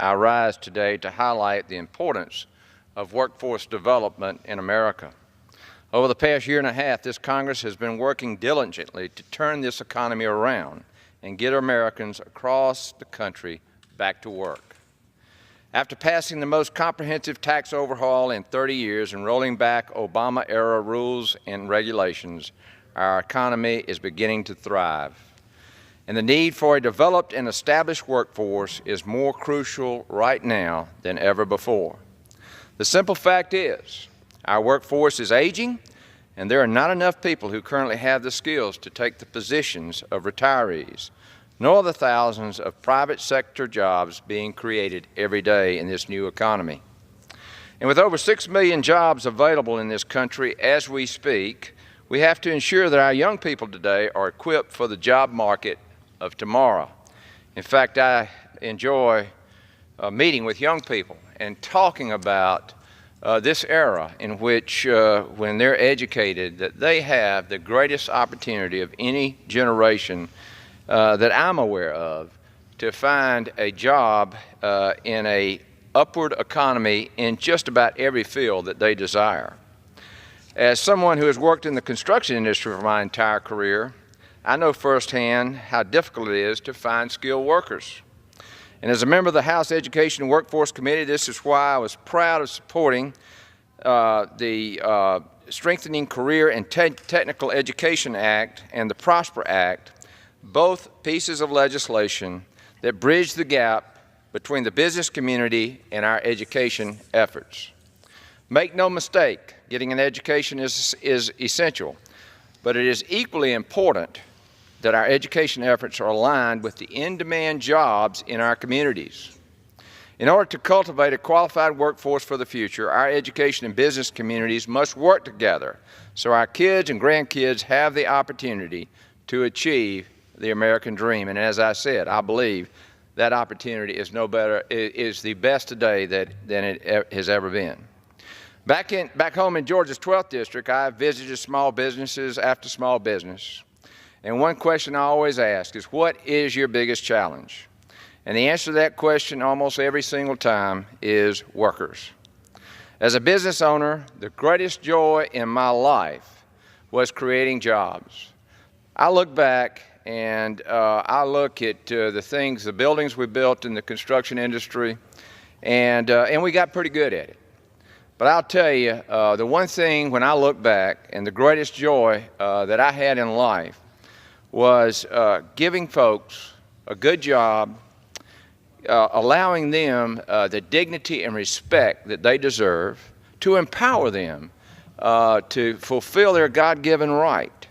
I rise today to highlight the importance of workforce development in America. Over the past year and a half, this Congress has been working diligently to turn this economy around and get Americans across the country back to work. After passing the most comprehensive tax overhaul in 30 years and rolling back Obama-era rules and regulations, our economy is beginning to thrive. And the need for a developed and established workforce is more crucial right now than ever before. The simple fact is, our workforce is aging, and there are not enough people who currently have the skills to take the positions of retirees, nor the thousands of private sector jobs being created every day in this new economy. And with over 6 million jobs available in this country as we speak, we have to ensure that our young people today are equipped for the job market of tomorrow. In fact, I enjoy meeting with young people and talking about this era in which, when they're educated, that they have the greatest opportunity of any generation that I'm aware of to find a job in an upward economy in just about every field that they desire. As someone who has worked in the construction industry for my entire career, I know firsthand how difficult it is to find skilled workers. And as a member of the House Education and Workforce Committee, this is why I was proud of supporting the Strengthening Career and Technical Education Act and the Prosper Act, both pieces of legislation that bridge the gap between the business community and our education efforts. Make no mistake, getting an education is essential, but it is equally important that our education efforts are aligned with the in-demand jobs in our communities. In order to cultivate a qualified workforce for the future, our education and business communities must work together so our kids and grandkids have the opportunity to achieve the American dream. And as I said, I believe that opportunity is is the best today than it has ever been. Back home in Georgia's 12th District, I have visited small businesses after small business. And one question I always ask is, what is your biggest challenge? And the answer to that question almost every single time is workers. As a business owner, the greatest joy in my life was creating jobs. I look back and I look at the buildings we built in the construction industry, and we got pretty good at it. But I'll tell you, the one thing when I look back, and the greatest joy that I had in life, was giving folks a good job, allowing them the dignity and respect that they deserve, to empower them to fulfill their God-given right,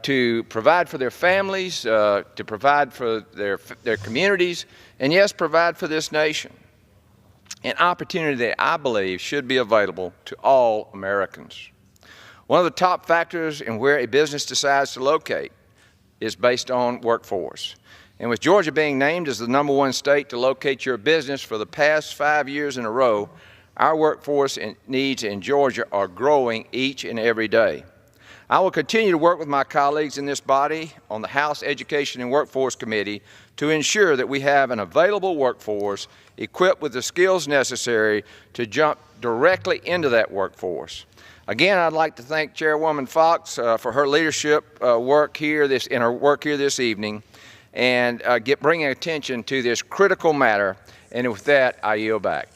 to provide for their families, to provide for their communities, and yes, provide for this nation. An opportunity that I believe should be available to all Americans. One of the top factors in where a business decides to locate is based on workforce. And with Georgia being named as the #1 state to locate your business for the past 5 years in a row, our workforce needs in Georgia are growing each and every day. I will continue to work with my colleagues in this body on the House Education and Workforce Committee to ensure that we have an available workforce equipped with the skills necessary to jump directly into that workforce. Again, I'd like to thank Chairwoman Fox for her leadership work here this evening, and bringing attention to this critical matter. And with that, I yield back.